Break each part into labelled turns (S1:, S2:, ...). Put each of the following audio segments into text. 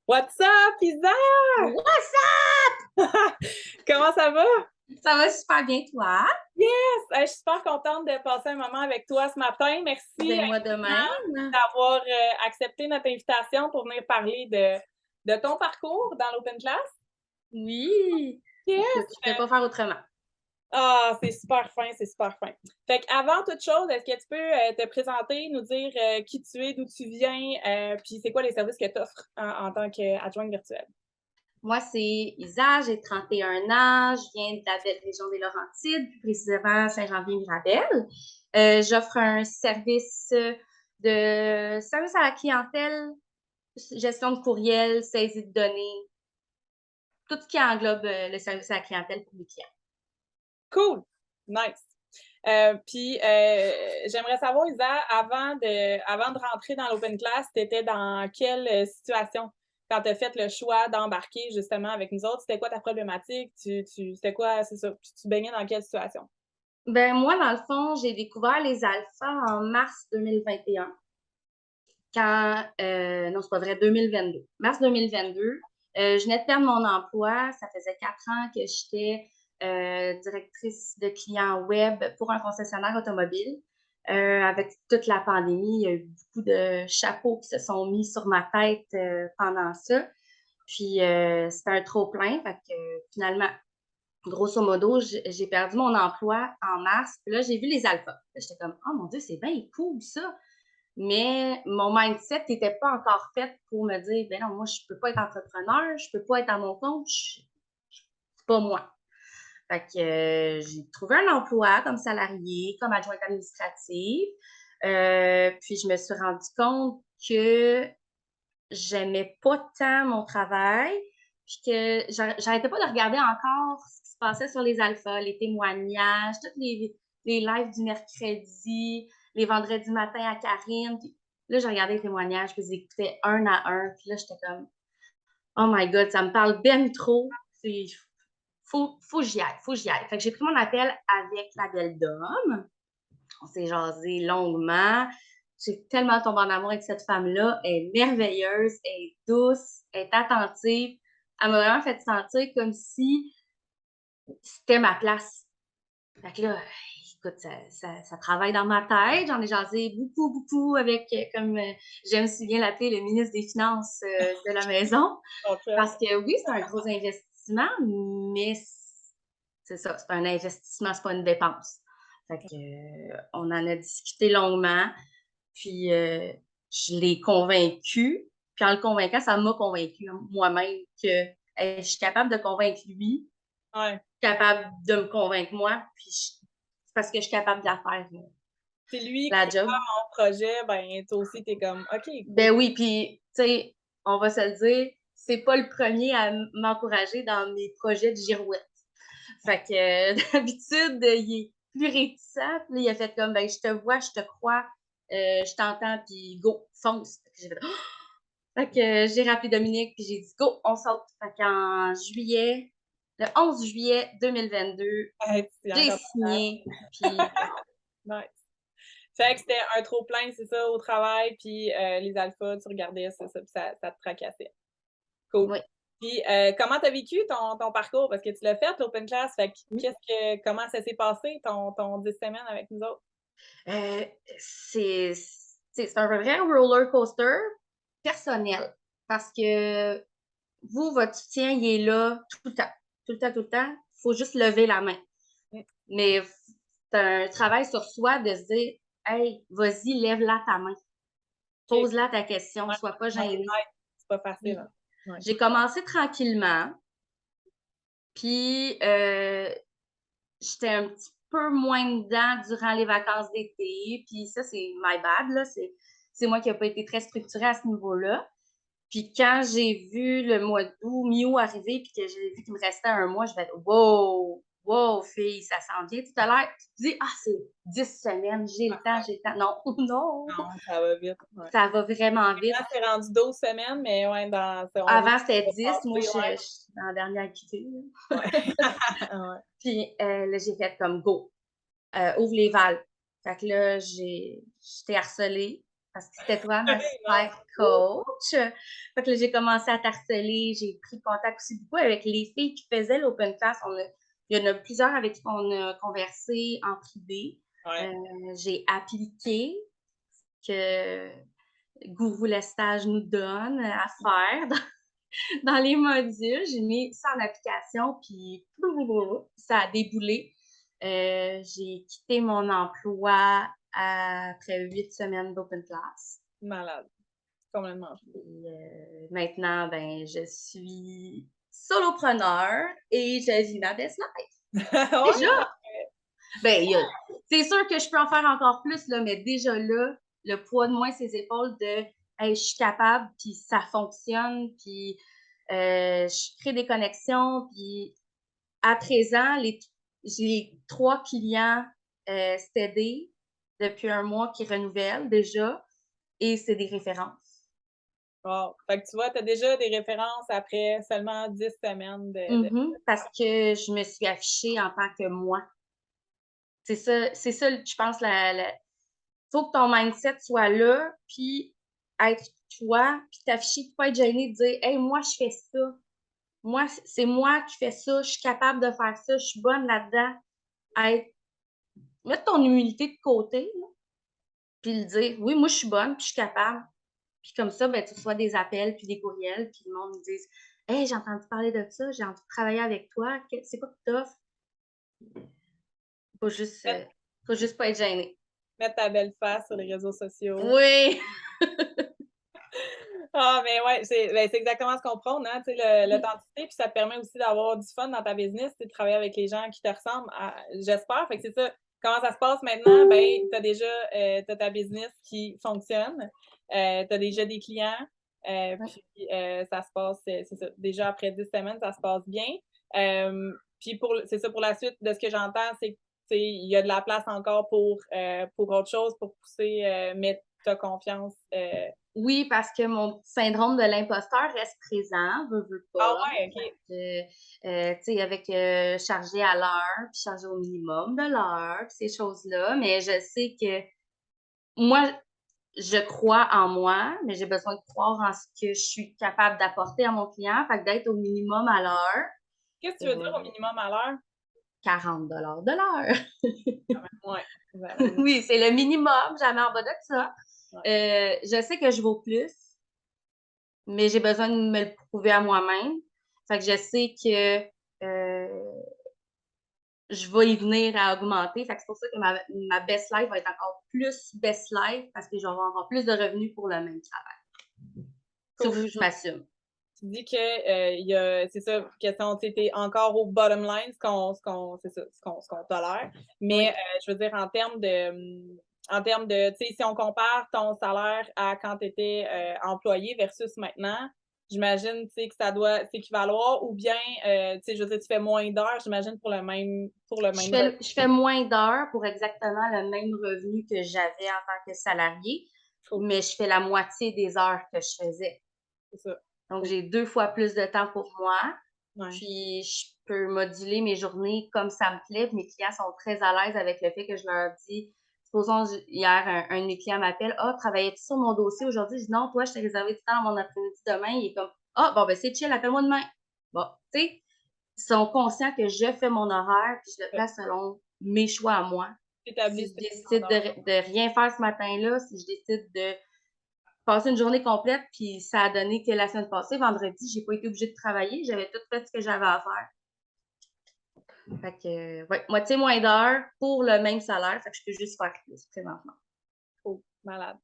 S1: What's up, Isa?
S2: What's
S1: Comment ça va?
S2: Ça va super bien, toi?
S1: Yes! Je suis super contente de passer un moment avec toi ce matin. Merci
S2: Ben, moi de même.
S1: d'avoir accepté notre invitation pour venir parler de ton parcours dans l'Open Class.
S2: Oui.
S1: Yes!
S2: Écoute, je ne peux pas faire autrement.
S1: Ah, c'est super fin, c'est super fin. Fait qu'avant toute chose, est-ce que tu peux te présenter, nous dire qui tu es, d'où tu viens, puis c'est quoi les services que tu offres en tant qu'adjointe virtuelle?
S2: Moi, c'est Isa, j'ai 31 ans, je viens de la belle région des Laurentides, plus précisément Saint-Jean-Ville-Mirabel. J'offre un service à la clientèle, gestion de courriel, saisie de données, tout ce qui englobe le service à la clientèle pour les clients.
S1: Cool! Nice! Puis, j'aimerais savoir, Isa, avant de rentrer dans l'Open Class, tu étais dans quelle situation quand tu as fait le choix d'embarquer justement avec nous autres? C'était quoi ta problématique? C'était quoi, c'est ça? Tu baignais dans quelle situation?
S2: Ben moi, dans le fond, j'ai découvert les alphas en mars 2021. Non, c'est pas vrai, 2022. Mars 2022, je venais de perdre mon emploi. Ça faisait 4 ans que j'étais directrice de clients web pour un concessionnaire automobile. Avec toute la pandémie, il y a eu beaucoup de chapeaux qui se sont mis sur ma tête pendant ça. Puis, c'était un trop-plein. Fait que finalement, grosso modo, j'ai perdu mon emploi en mars. Puis là, j'ai vu les alphas. J'étais comme, oh mon Dieu, c'est bien cool ça. Mais mon mindset n'était pas encore fait pour me dire, ben non, moi, je peux pas être entrepreneur, je peux pas être à mon compte, c'est pas moi. Fait que j'ai trouvé un emploi comme salarié, comme adjointe administrative. Puis je me suis rendu compte que j'aimais pas tant mon travail, puis que j'arrêtais pas de regarder encore ce qui se passait sur les alphas, les témoignages, tous les lives du mercredi, les vendredis matin à Karine. Puis là, j'ai regardé les témoignages, puis j'écoutais un à un, puis là, j'étais comme « Oh my God, ça me parle bien trop, faut que j'y aille, faut que j'y aille. » Fait que j'ai pris mon appel avec la belle dame. On s'est jasé longuement. J'ai tellement tombé en amour avec cette femme-là. Elle est merveilleuse, elle est douce, elle est attentive. Elle m'a vraiment fait sentir comme si c'était ma place. Fait que là, écoute, ça travaille dans ma tête. J'en ai jasé beaucoup, beaucoup avec, comme j'aime si bien l'appeler, le ministre des Finances de la maison. Parce que oui, c'est un gros investissement, mais c'est ça, c'est un investissement, c'est pas une dépense. Fait que, on en a discuté longuement, puis je l'ai convaincu. Puis en le convainquant, ça m'a convaincu moi-même que hey, je suis capable de convaincre lui,
S1: Ouais.
S2: capable de me convaincre moi, puis c'est parce que je suis capable de la faire,
S1: C'est lui qui
S2: la job.
S1: mon projet, ben, toi aussi, t'es comme, OK, cool.
S2: Ben oui, puis tu sais, on va se le dire, c'est pas le premier à m'encourager dans mes projets de girouette. Fait que d'habitude, il est plus réticent. Puis là, il a fait comme, ben, je te vois, je te crois, je t'entends, puis go, fonce. Fait que j'ai fait, oh! Fait que j'ai rappelé Dominique, puis j'ai dit, go, on saute. Fait qu'en juillet, le 11 juillet 2022,
S1: Hey, tu es
S2: j'ai
S1: encore
S2: signé, puis
S1: nice. Fait que c'était un trop plein, c'est ça, au travail, puis les alphas, tu regardais ça, puis ça te tracassait. Cool.
S2: oui.
S1: Puis comment tu as vécu ton parcours? Parce que tu l'as fait, l'open class, fait que comment ça s'est passé, ton 10 semaines avec nous autres?
S2: Euh, c'est un vrai roller coaster personnel parce que vous, votre soutien, il est là tout le temps. Tout le temps, tout le temps. Il faut juste lever la main.
S1: Mmh.
S2: Mais c'est un travail sur soi de se dire hey, vas-y, lève-la ta main.
S1: OK.
S2: Pose-la ta question,
S1: Ouais,
S2: sois pas
S1: dans les
S2: gêné.
S1: têtes, c'est pas facile,
S2: Puis,
S1: hein. Ouais.
S2: j'ai commencé tranquillement, puis j'étais un petit peu moins dedans durant les vacances d'été, puis ça, c'est my bad, là. C'est moi qui n'ai pas été très structurée à ce niveau-là. Puis quand j'ai vu le mois d'août, mi-août arriver, puis que j'ai vu qu'il me restait un mois, je vais être wow, wow, fille, ça s'en vient tout à l'heure. Tu te dis, ah, c'est 10 semaines, j'ai le temps, j'ai le temps. Non, non,
S1: Non, ça va vite, ouais.
S2: ça va vraiment vite.
S1: Là, c'est rendu 12 semaines, mais ouais, on vient
S2: Avant, c'était
S1: de
S2: 10, moi,
S1: passer,
S2: je suis dans la dernière quitté.
S1: ouais. Ouais.
S2: Puis là, j'ai fait comme go, ouvre les valves. Fait que là, j'étais harcelée parce que c'était toi ma
S1: Non.
S2: super coach. Fait que là, j'ai commencé à t'harceler. J'ai pris contact aussi beaucoup avec les filles qui faisaient l'open class. Il y en a plusieurs avec qui on a conversé en privé.
S1: Ouais.
S2: J'ai appliqué que Gourou Lestage nous donne à faire dans les modules. J'ai mis ça en application, puis ça a déboulé. J'ai quitté mon emploi après 8 semaines d'open class.
S1: Malade. Complètement.
S2: Et maintenant, ben, je suis solopreneur et je vis ma best life.
S1: Ouais.
S2: Déjà, ben, c'est sûr que je peux en faire encore plus, là, mais déjà là, le poids de moins ses épaules de hey, je suis capable, puis ça fonctionne, puis je crée des connexions, puis à présent, j'ai 3 clients stédés depuis un mois qui renouvellent déjà, et c'est des références.
S1: Wow. Fait que tu vois, tu as déjà des références après seulement 10 semaines
S2: Parce que je me suis affichée en tant que moi. C'est ça, je pense, faut que ton mindset soit là, puis être toi, puis t'afficher, puis pas être gêné de dire hey, moi, je fais ça. Moi, c'est moi qui fais ça, je suis capable de faire ça, je suis bonne là-dedans. Mettre ton humilité de côté, là, puis le dire oui, moi, je suis bonne, puis je suis capable. Puis comme ça, ben, tu reçois des appels, puis des courriels, puis le monde me dit hey, j'ai entendu parler de ça, j'ai envie de travailler avec toi, c'est quoi que t'offres? Faut juste, euh, faut juste pas être gêné.
S1: mettre ta belle face sur les réseaux sociaux.
S2: Oui!
S1: Ah, mais ouais, c'est exactement ce qu'on prône, hein, tu sais, l'authenticité, puis ça te permet aussi d'avoir du fun dans ta business, tu sais, de travailler avec les gens qui te ressemblent, j'espère. Fait que c'est ça. Comment ça se passe maintenant? Ben, tu as déjà ta business qui fonctionne, tu as déjà des clients, puis ça se passe, c'est ça. Déjà après 10 semaines, ça se passe bien. Puis c'est ça, pour la suite, de ce que j'entends, c'est que tu sais, il y a de la place encore pour autre chose, pour pousser, mettre ta confiance.
S2: Oui, parce que mon syndrome de l'imposteur reste présent, veux
S1: Ah
S2: pas.
S1: ouais, OK.
S2: Tu sais, avec charger à l'heure, puis charger au minimum de l'heure, puis ces choses-là. Mais je sais que moi, je crois en moi, mais j'ai besoin de croire en ce que je suis capable d'apporter à mon client. Fait que d'être au minimum à l'heure,
S1: Qu'est-ce que tu veux dire au
S2: euh,
S1: minimum à l'heure?
S2: 40 de l'heure.
S1: Ouais, vraiment.
S2: Oui, c'est le minimum, jamais en bas de ça.
S1: Ouais.
S2: Je sais que je vaux plus, mais j'ai besoin de me le prouver à moi-même. Fait que je sais que je vais y venir à augmenter. Fait que c'est pour ça que ma best life va être encore plus best life parce que je vais avoir encore plus de revenus pour le même travail.
S1: Cool.
S2: Sauf que je m'assume.
S1: Tu dis que c'est ça, question, tu es encore au bottom line, c'est ça, ce qu'on tolère. Mais
S2: Oui.
S1: je veux dire, en termes de, tu sais, si on compare ton salaire à quand tu étais employé versus maintenant, j'imagine, tu sais, que ça doit s'équivaloir ou bien, tu sais, je veux dire, tu fais moins d'heures, j'imagine, pour le même revenu.
S2: Je fais moins d'heures pour exactement le même revenu que j'avais en tant que salarié,
S1: Cool.
S2: mais je fais la moitié des heures que je faisais.
S1: C'est ça.
S2: Donc,
S1: Cool.
S2: j'ai 2 fois plus de temps pour moi.
S1: Ouais.
S2: Puis, je peux moduler mes journées comme ça me plaît. Mes clients sont très à l'aise avec le fait que je leur dis, supposons, hier, un de mes clients m'appelle, ah, travaillais-tu sur mon dossier aujourd'hui? Je dis, non, toi, je t'ai réservé du temps à mon après-midi demain. Il est comme, ah, bon, ben, c'est chill, appelle-moi demain. Bon, tu sais, ils sont conscients que je fais mon horaire, puis je le fais selon mes choix à moi. Si
S1: Établir
S2: je
S1: tes
S2: décide
S1: standards.
S2: de rien faire ce matin-là, si je décide de passer une journée complète, puis ça a donné que la semaine passée, vendredi, j'ai pas été obligée de travailler, j'avais tout fait ce que j'avais à faire. Fait que, ouais, moitié moins d'heures pour le même salaire, fait que je peux juste faire plus présentement.
S1: Cool. Malade.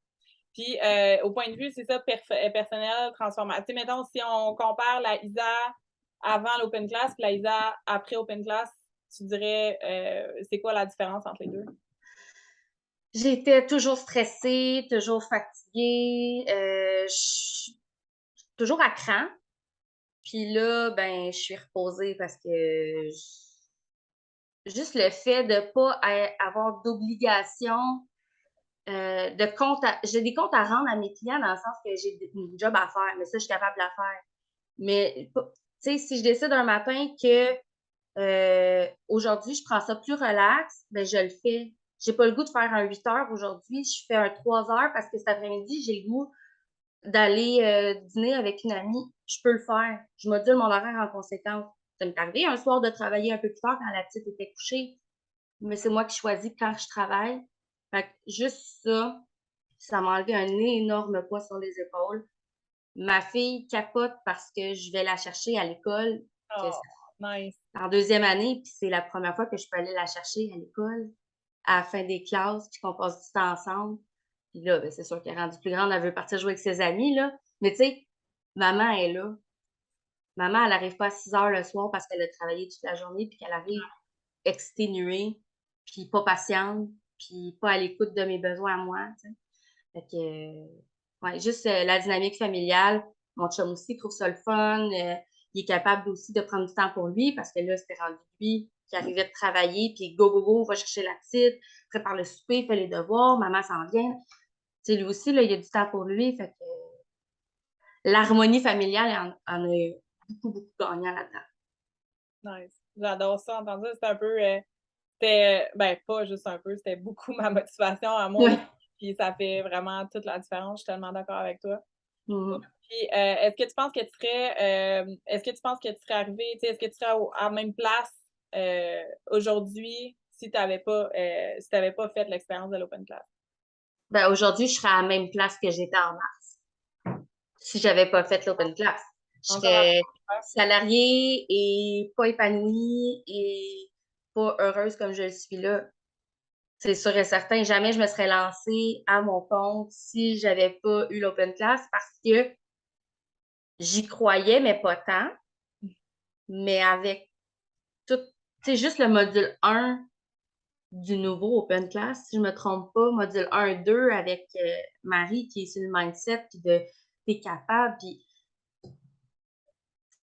S1: Puis, au point de vue, c'est ça, personnel, transformation. Tu sais, mettons, si on compare la Isa avant l'open class et la Isa après open class, tu dirais, c'est quoi la différence entre les deux?
S2: J'étais toujours stressée, toujours fatiguée, toujours à cran. Puis là, ben, je suis reposée parce que juste le fait de pas avoir d'obligation de compte j'ai des comptes à rendre à mes clients dans le sens que j'ai une job à faire, mais ça, je suis capable de la faire. Mais, tu sais, si je décide un matin que aujourd'hui, je prends ça plus relax, ben je le fais. j'ai pas le goût de faire un 8 heures aujourd'hui, je fais un 3 heures parce que cet après-midi, j'ai le goût d'aller dîner avec une amie, je peux le faire. Je module mon horaire en conséquence. Ça m'est arrivé un soir de travailler un peu plus tard quand la petite était couchée, mais c'est moi qui choisis quand je travaille. Fait que juste ça, ça m'a enlevé un énorme poids sur les épaules. Ma fille capote parce que je vais la chercher à l'école, que
S1: Oh, nice.
S2: en deuxième année, puis c'est la première fois que je peux aller la chercher à l'école, à la fin des classes, puis qu'on passe du temps ensemble. Puis là, ben, c'est sûr qu'elle est rendue plus grande, elle veut partir jouer avec ses amis, là. Mais tu sais, maman est là. Maman, elle n'arrive pas à 6 heures le soir parce qu'elle a travaillé toute la journée, puis qu'elle arrive exténuée, puis pas patiente, puis pas à l'écoute de mes besoins à moi, tu sais. Fait que, ouais, juste la dynamique familiale. Mon chum aussi trouve ça le fun. Il est capable aussi de prendre du temps pour lui parce que là, c'était rendu lui qui arrivait de travailler, puis go, go, go, va chercher la petite, prépare le souper, fait les devoirs, maman s'en vient. Tu sais, lui aussi, là, il y a du temps pour lui. Fait que l'harmonie familiale en a beaucoup, beaucoup gagnant là-dedans.
S1: Nice. J'adore ça, entendre ça. C'est un peu, c'était, ben, pas juste un peu, c'était beaucoup ma motivation à moi aussi.
S2: Ouais.
S1: Puis ça fait vraiment toute la différence. Je suis tellement d'accord avec toi.
S2: Mhm.
S1: Puis, est-ce que tu penses que tu serais, est-ce que tu penses que tu serais arrivé, tu sais, est-ce que tu serais à la même place aujourd'hui si tu n'avais pas, si t'avais pas fait l'expérience de l'open class?
S2: Ben, aujourd'hui, je serais à la même place que j'étais en mars si j'avais pas fait l'open class. Je
S1: Encore à
S2: serais salariée et pas épanouie et pas heureuse comme je le suis là. C'est sûr et certain, jamais je me serais lancée à mon compte si j'avais pas eu l'open class parce que j'y croyais, mais pas tant. Mais avec tout, tu sais, juste le module 1 du nouveau open class, si je me trompe pas, module 1-2 avec Marie qui est sur le mindset, puis de t'es capable, puis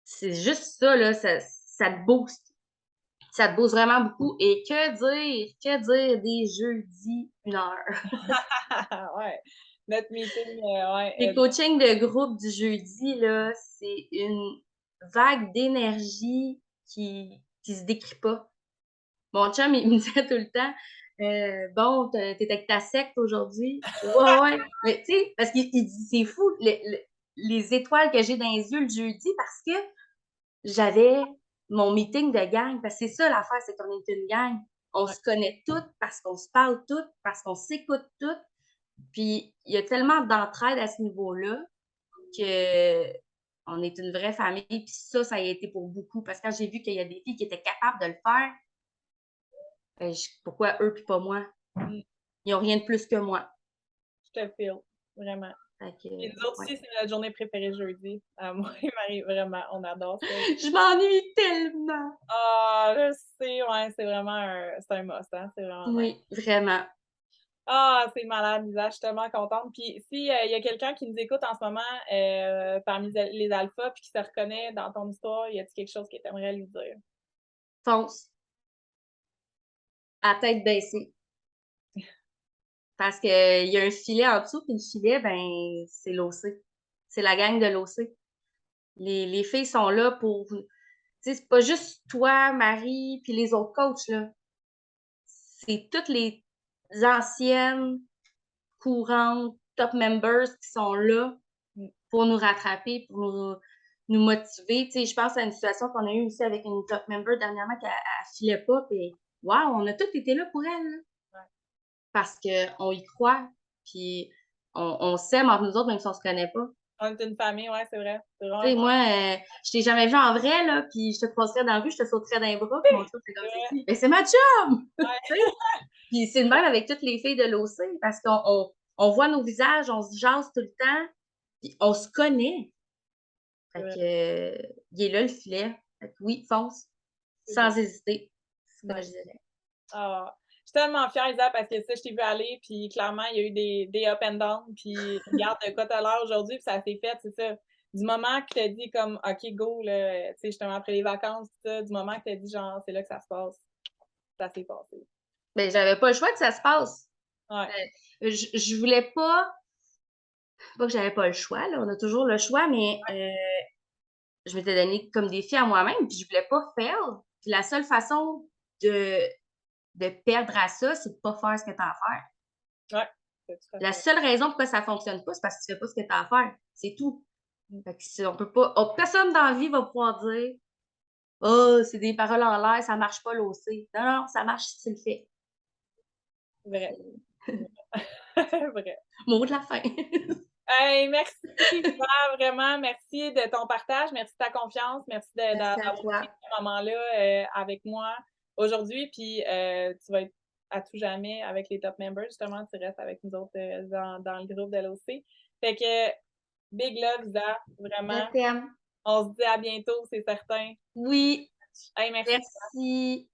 S2: c'est juste ça, là, ça te booste. Ça te booste vraiment beaucoup. Et que dire des jeudis 1 heure?
S1: ouais. Notre meeting, ouais.
S2: Les coachings de groupe du jeudi, là, c'est une vague d'énergie qui se décrit pas. Mon chum, il me disait tout le temps, bon, t'es avec ta secte aujourd'hui? Ouais, ouais. Mais tu sais, parce qu'il dit, c'est fou, les étoiles que j'ai dans les yeux le jeudi parce que j'avais mon meeting de gang. Parce que c'est ça l'affaire, c'est qu'on est une gang. On
S1: Ouais.
S2: se connaît toutes parce qu'on se parle toutes, parce qu'on s'écoute toutes. Puis il y a tellement d'entraide à ce niveau-là que on est une vraie famille. Puis ça a été pour beaucoup. Parce que quand j'ai vu qu'il y a des filles qui étaient capables de le faire, ben, pourquoi eux puis pas moi?
S1: Mm,
S2: Ils n'ont rien de plus que moi.
S1: je te feel, vraiment.
S2: Fait que,
S1: Et nous autres
S2: ouais.
S1: aussi, c'est notre journée préférée jeudi. Moi et Marie, vraiment, on adore ça.
S2: Je m'ennuie tellement.
S1: Ah, je sais, ouais, c'est un must, hein, c'est vraiment nice.
S2: Oui, vraiment.
S1: Ah, c'est malade, Lisa, je suis tellement contente. Puis si, il y a quelqu'un qui nous écoute en ce moment, parmi les alphas puis qui se reconnaît dans ton histoire, y a-t-il quelque chose que tu aimerais lui dire?
S2: Fonce. À tête baissée. Parce qu'il y a un filet en dessous, puis le filet, ben, c'est l'OC. C'est la gang de l'OC. Les filles sont là pour. Tu sais, c'est pas juste toi, Marie, puis les autres coachs, là. C'est toutes les anciennes, courantes, top members qui sont là
S1: Mmh.
S2: pour nous rattraper, pour nous motiver. Tu sais, je pense à une situation qu'on a eue aussi avec une top member dernièrement qui ne filait pas, puis waouh, on a tous été là pour elle, là.
S1: Ouais.
S2: Parce qu'on y croit, puis on s'aime entre nous autres, même si on se connaît pas.
S1: On est une famille, ouais, c'est vrai. C'est
S2: Tu sais,
S1: vraiment
S2: moi, je t'ai jamais vu en vrai, là, puis je te croiserais dans la rue, je te sauterais dans les bras, puis mon chum, c'est comme c'est
S1: vrai.
S2: qui? Ben, c'est ma chum!
S1: Ouais.
S2: Tu sais? Puis c'est le même avec toutes les filles de l'OC, parce qu'on voit nos visages, on se jase tout le temps, puis on se connaît. Fait
S1: Ouais,
S2: que, il est là le filet. Fait que oui, fonce,
S1: c'est beau.
S2: sans hésiter, c'est ce que je
S1: Nice.
S2: dirais.
S1: Ah, je suis tellement fière, Isa, parce que ça, je t'ai vu aller, puis clairement, il y a eu des up and down, puis regarde de quoi t'as l'air aujourd'hui, puis ça s'est fait, c'est ça. Du moment que t'as dit comme OK, go, là, tu sais, justement après les vacances, tout ça, du moment que t'as dit genre c'est là que ça se passe, ça s'est passé.
S2: Ben, j'avais pas le choix que ça se passe.
S1: Ouais.
S2: Je voulais pas que j'avais pas le choix, là, on a toujours le choix, mais je m'étais donné comme défi à moi-même, puis je voulais pas fail. Puis la seule façon de de perdre à ça, c'est de pas faire ce que tu as à faire.
S1: Ouais, c'est tout à
S2: La
S1: fait.
S2: seule raison pourquoi ça fonctionne pas, c'est parce que tu fais pas ce que tu as à faire. C'est tout.
S1: Mmh.
S2: Fait que on peut pas personne dans la vie va pouvoir dire: «Oh, c'est des paroles en l'air, ça marche pas l'OC». Non, non, ça marche si tu le fais.
S1: Vrai.
S2: C'est
S1: Vrai.
S2: mot de la fin.
S1: Hey, merci Yvan, vraiment, merci de ton partage, merci de ta confiance, merci
S2: Merci à
S1: d'avoir pris
S2: toi.
S1: ce moment-là, avec moi aujourd'hui, puis, tu vas être à tout jamais avec les top members, justement, tu restes avec nous autres, dans le groupe de l'OC. Fait que big love Isa, vraiment.
S2: Je t'aime.
S1: On se dit à bientôt, c'est certain.
S2: Oui,
S1: Hey, merci.
S2: merci.